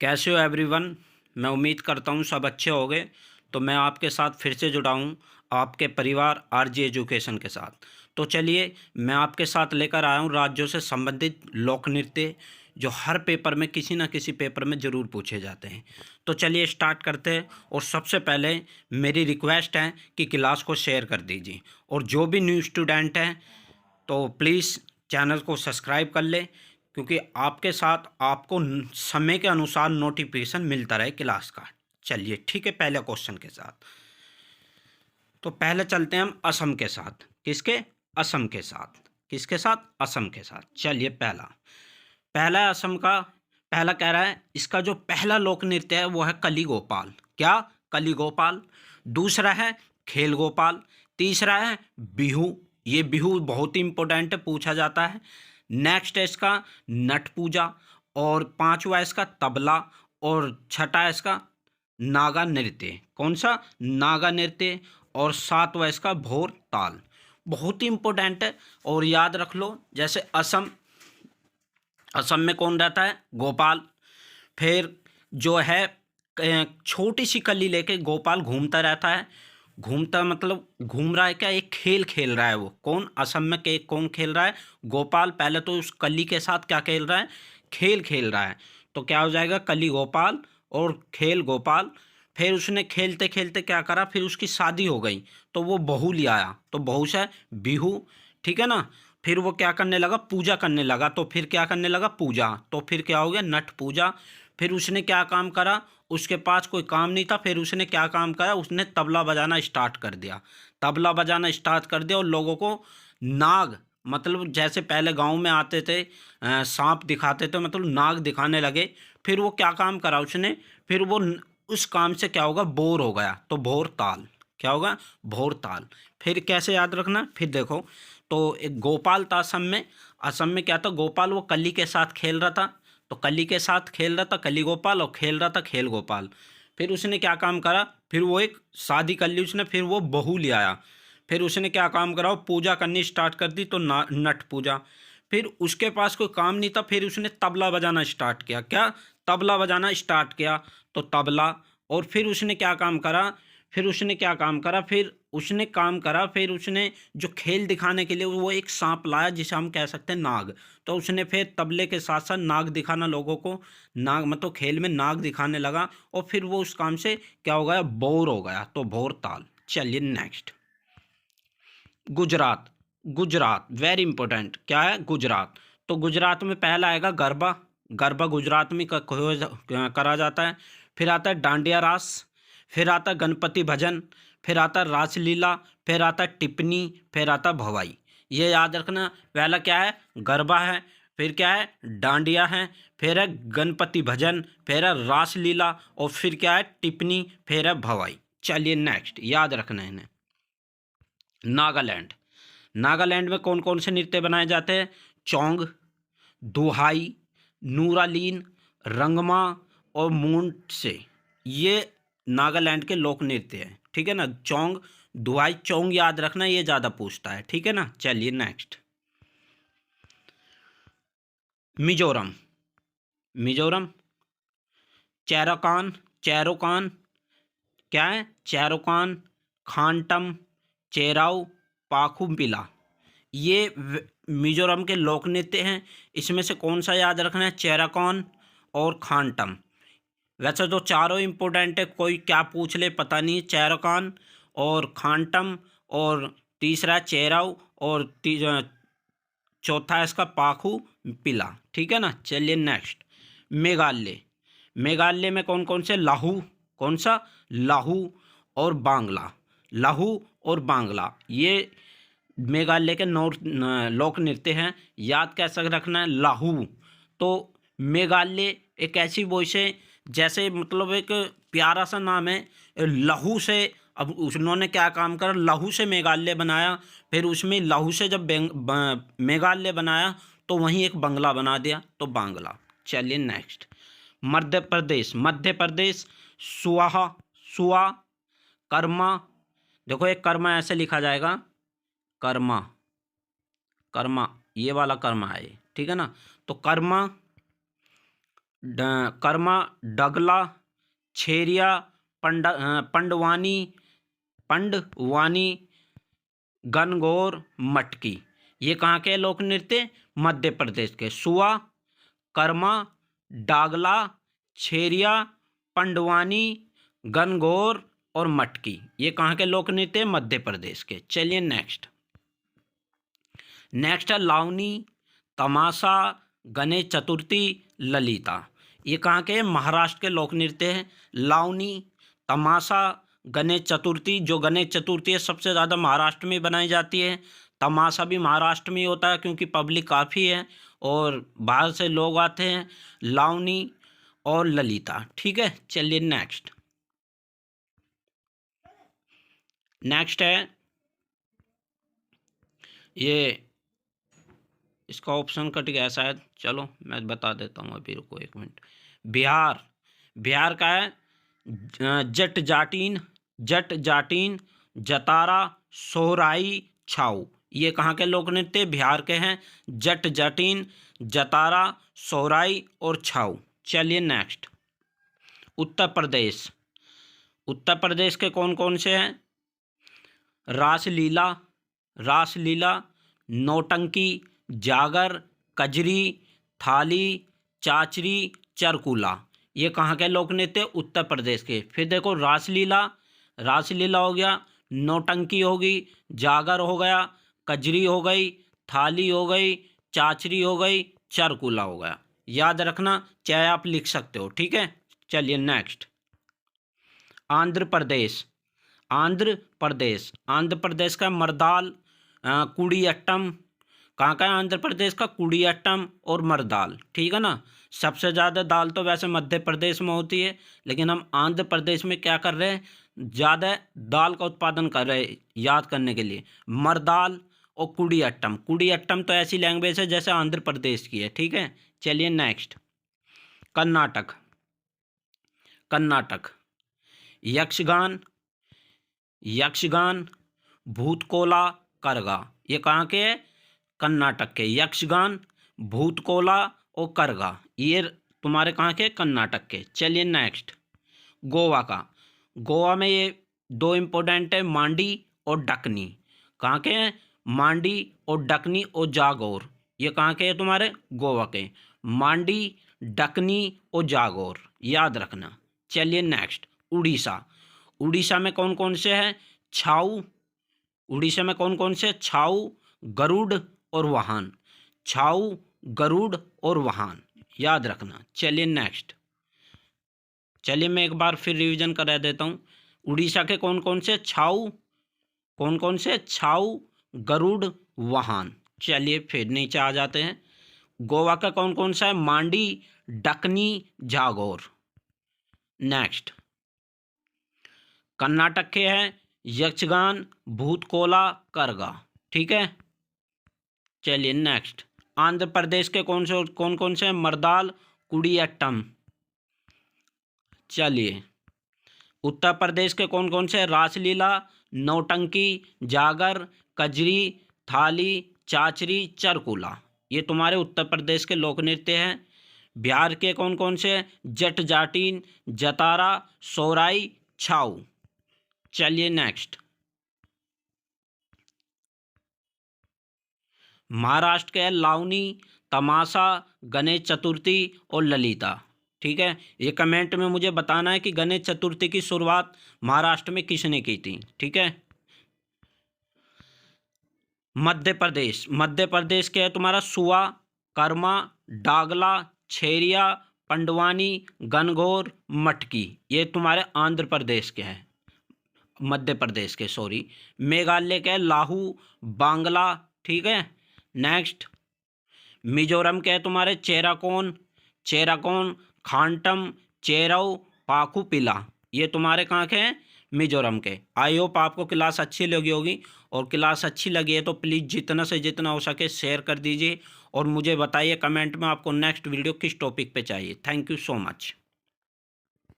कैसे हो एवरीवन। मैं उम्मीद करता हूँ सब अच्छे होंगे। तो मैं आपके साथ फिर से जुड़ा हूँ आपके परिवार आरजी एजुकेशन के साथ। तो चलिए मैं आपके साथ लेकर आया हूँ राज्यों से संबंधित लोक नृत्य जो हर पेपर में किसी ना किसी पेपर में ज़रूर पूछे जाते हैं। तो चलिए स्टार्ट करते हैं। और सबसे पहले मेरी रिक्वेस्ट है कि क्लास को शेयर कर दीजिए और जो भी न्यू स्टूडेंट हैं तो प्लीज़ चैनल को सब्सक्राइब कर लें, क्योंकि आपके साथ आपको समय के अनुसार नोटिफिकेशन मिलता रहे क्लास का। चलिए ठीक है, पहले क्वेश्चन के साथ। तो पहले चलते हैं हम असम के साथ। किसके? असम के साथ। किसके साथ? असम के साथ। चलिए पहला पहला असम का पहला कह रहा है इसका जो पहला लोक नृत्य है वो है कली गोपाल। क्या? कली गोपाल। दूसरा है खेल गोपाल। तीसरा है बिहू। ये बिहू बहुत ही इंपॉर्टेंट है, पूछा जाता है। नेक्स्ट है इसका नट पूजा। और पांचवा है इसका तबला। और छठा है इसका नागा नृत्य। कौन सा? नागा नृत्य। और सातवां इसका भोर ताल। बहुत ही इंपॉर्टेंट है और याद रख लो। जैसे असम असम में कौन रहता है? गोपाल। फिर जो है छोटी सी कली लेके गोपाल घूमता रहता है। घूमता मतलब घूम रहा है क्या? एक खेल खेल रहा है। वो कौन? असम में के कौन खेल रहा है? गोपाल। पहले तो उस कली के साथ क्या खेल रहा है? खेल खेल रहा है। तो क्या हो जाएगा? कली गोपाल और खेल गोपाल। फिर उसने खेलते खेलते क्या करा? फिर उसकी शादी हो गई तो वो बहू ले आया, तो बहू से बिहू। ठीक है ना? फिर वो क्या करने लगा? पूजा करने लगा। तो फिर क्या करने लगा? पूजा। तो फिर क्या हो गया? नट पूजा। फिर उसने क्या काम करा? उसके पास कोई काम नहीं था। फिर उसने क्या काम करा? उसने तबला बजाना स्टार्ट कर दिया। तबला बजाना स्टार्ट कर दिया और लोगों को नाग, मतलब जैसे पहले गांव में आते थे सांप दिखाते थे, मतलब नाग दिखाने लगे। फिर वो क्या काम करा उसने? फिर वो उस काम से क्या होगा? बोर हो गया। तो भोर ताल। क्या होगा? भोर ताल। फिर कैसे याद रखना? फिर देखो, तो एक गोपाल था असम में। असम में क्या था? गोपाल वो कली के साथ खेल रहा था। तो कली के साथ खेल रहा था कली गोपाल, और खेल रहा था खेल गोपाल। फिर उसने क्या काम करा? फिर वो एक शादी कर ली उसने। फिर वो बहू ले आया। फिर उसने क्या काम करा? वो पूजा करनी स्टार्ट कर दी, तो नट पूजा। फिर उसके पास कोई काम नहीं था। फिर उसने तबला बजाना स्टार्ट किया। क्या? तबला बजाना स्टार्ट किया। तो तबला। और फिर उसने क्या काम करा? फिर उसने क्या काम करा? फिर उसने जो खेल दिखाने के लिए वो एक सांप लाया जिसे हम कह सकते हैं नाग। तो उसने फिर तबले के साथ साथ नाग दिखाना लोगों को। नाग मतलब खेल में नाग दिखाने लगा। और फिर वो उस काम से क्या हो गया? बोर हो गया। तो भोर ताल। चलिए next. Gujarat. Gujarat very important. क्या है? गुजरात। तो गुजरात में पहला आएगा गरबा। गरबा गुजरात में करा जाता है। फिर आता है डांडिया रास। फिर आता है गणपति भजन। फिर आता है रासलीला। फिर आता है टिप्पणी। फिर आता है भवाई। ये याद रखना। पहला क्या है? गरबा है। फिर क्या है? डांडिया है। फिर है गणपति भजन। फिर है रासलीला। और फिर क्या है? टिप्पणी। फिर है भवाई। चलिए नेक्स्ट, याद रखना है इन्हें। नागालैंड। नागालैंड में कौन कौन से नृत्य बनाए जाते हैं? चोंग, दुहाई, नूरालीन, रंगमा और मूंटसे। ये नागालैंड के लोक नृत्य हैं। ठीक है ना? चोंग, दुहाई, चोंग याद रखना, ये ज़्यादा पूछता है। ठीक है ना? चलिए नेक्स्ट। मिजोरम। मिजोरम। चैरोकान। चैरोकान। क्या है? चैरोकान, खानटम, चेराऊ, पाखुपिला। ये मिजोरम के लोक नृत्य हैं। इसमें से कौन सा याद रखना है? चेराकॉन और खानटम। वैसे तो चारों इंपॉर्टेंट है, कोई क्या पूछ ले पता नहीं। चेराकॉन और खानटम, और तीसरा चेराऊ, और चौथा है इसका पाखू पिला। ठीक है ना? चलिए नेक्स्ट। मेघालय। मेघालय में कौन कौन से? लाहू। कौन सा? लाहू और बांग्ला। लाहू और बांग्ला ये मेघालय के लोक नृत्य हैं। याद कैसे रखना है? लाहू। तो मेघालय एक ऐसी वॉइस है, जैसे मतलब एक प्यारा सा नाम है। लहू से अब उन्होंने क्या काम करा? लहू से मेघालय बनाया। फिर उसमें लहू से जब मेघालय बनाया तो वहीं एक बंगला बना दिया, तो बांग्ला। चलिए नेक्स्ट। मध्य प्रदेश। मध्य प्रदेश। सुहा। सुआ। कर्मा। देखो एक कर्मा ऐसे लिखा जाएगा, कर्मा। कर्मा, ये वाला कर्मा है। ठीक है ना? तो कर्मा, कर्मा, डगला, छेरिया, पंडवानी, गनगौर, मटकी। ये कहाँ के लोक नृत्य? मध्य प्रदेश के। सुआ, कर्मा, डागला, छेरिया, पंडवानी, गनगौर और मटकी, ये कहाँ के लोक नृत्य? मध्य प्रदेश के। चलिए नेक्स्ट है लावनी, तमाशा, गणेश चतुर्थी, ललिता। ये कहाँ के? महाराष्ट्र के लोक नृत्य हैं। लावनी, तमाशा, गणेश चतुर्थी। जो गणेश चतुर्थी है सबसे ज़्यादा महाराष्ट्र में बनाई जाती है। तमाशा भी महाराष्ट्र में होता है क्योंकि पब्लिक काफ़ी है और बाहर से लोग आते हैं। लावनी और ललिता, ठीक है। चलिए नेक्स्ट है ये, इसका ऑप्शन कट गया शायद, चलो मैं बता देता हूँ अभी, रुको एक मिनट। बिहार का है जट जाटीन, जतारा, सोहराई, छाऊ। ये कहाँ के लोक नृत्य? बिहार के हैं। जट जाटीन, जतारा, सोहराई और छाऊ। चलिए नेक्स्ट उत्तर प्रदेश के कौन कौन से हैं? रासलीला, नौटंकी, जागर, कजरी, थाली, चाचरी, चरकूला। ये कहाँ के लोक नृत्य? उत्तर प्रदेश के। फिर देखो रासलीला हो गया, नौटंकी होगी, जागर हो गया, कजरी हो गई, थाली हो गई, चाचरी हो गई, चरकूला हो गया। याद रखना, चाहे आप लिख सकते हो, ठीक है। चलिए नेक्स्ट आंध्र प्रदेश का मर्दाल, कुडियाट्टम। कहाँ का है आंध्र प्रदेश का? कुडियाट्टम और मर्दाल, ठीक है ना। सबसे ज़्यादा दाल तो वैसे मध्य प्रदेश में होती है, लेकिन हम आंध्र प्रदेश में क्या कर रहे हैं? ज़्यादा दाल का उत्पादन कर रहे हैं। याद करने के लिए मर्दाल और कुडियाट्टम तो ऐसी लैंग्वेज है जैसे आंध्र प्रदेश की है, ठीक है। चलिए नेक्स्ट कर्नाटक यक्षगान, भूतकोला, करगा। ये कहाँ के है? कर्नाटक के। यक्षगान, भूतकोला और करगा, ये तुम्हारे कहाँ के? कर्नाटक के। चलिए नेक्स्ट गोवा में ये दो इम्पोर्टेंट है, मांडी और डकनी। कहाँ के हैं? मांडी और डकनी और जागौर। ये कहाँ के हैं तुम्हारे? गोवा के। मांडी, डकनी और जागौर, याद रखना। चलिए नेक्स्ट उड़ीसा में कौन कौन से हैं? छाऊ। उड़ीसा में कौन कौन से? छाऊ, गरुड़ और वाहन। छाऊ, गरुड़ और वाहन, याद रखना। चलिए नेक्स्ट मैं एक बार फिर रिवीजन करा देता हूँ। उड़ीसा के कौन कौन से? छाऊ, गरुड़, वाहन। चलिए फिर नीचे आ जाते हैं। गोवा का कौन कौन सा है? मांडी, डकनी, जागौर। नेक्स्ट कर्नाटक के हैं यक्षगान, भूतकोला, करगा, ठीक है। चलिए नेक्स्ट आंध्र प्रदेश के कौन कौन से हैं? मर्दाल, कुडियाट्टम। चलिए उत्तर प्रदेश के कौन कौन से? रासलीला, नौटंकी, जागर, कजरी, थाली, चाचरी, चरकूला। ये तुम्हारे उत्तर प्रदेश के लोक नृत्य हैं। बिहार के कौन कौन से? जट जाटीन, जतारा, सोहराई, छाऊ। चलिए नेक्स्ट महाराष्ट्र के लावनी, तमाशा, गणेश चतुर्थी और ललिता, ठीक है। ये कमेंट में मुझे बताना है कि गणेश चतुर्थी की शुरुआत महाराष्ट्र में किसने की थी, ठीक है। मध्य प्रदेश के है तुम्हारा सुआ, कर्मा, डागला, छेरिया, पंडवानी, गनगौर, मटकी। ये तुम्हारे आंध्र प्रदेश के हैं, मध्य प्रदेश के, सॉरी। मेघालय के लाहू, बांग्ला, ठीक है। नेक्स्ट मिजोरम के है तुम्हारे चेराकोन, खांटम, चेरऊ, पाकुपिला। ये तुम्हारे कहाँ के हैं? मिजोरम के। आई होप आपको क्लास अच्छी लगी होगी, और क्लास अच्छी लगी है तो प्लीज़ जितना से जितना हो सके शेयर कर दीजिए और मुझे बताइए कमेंट में आपको नेक्स्ट वीडियो किस टॉपिक पे चाहिए। Thank you so much.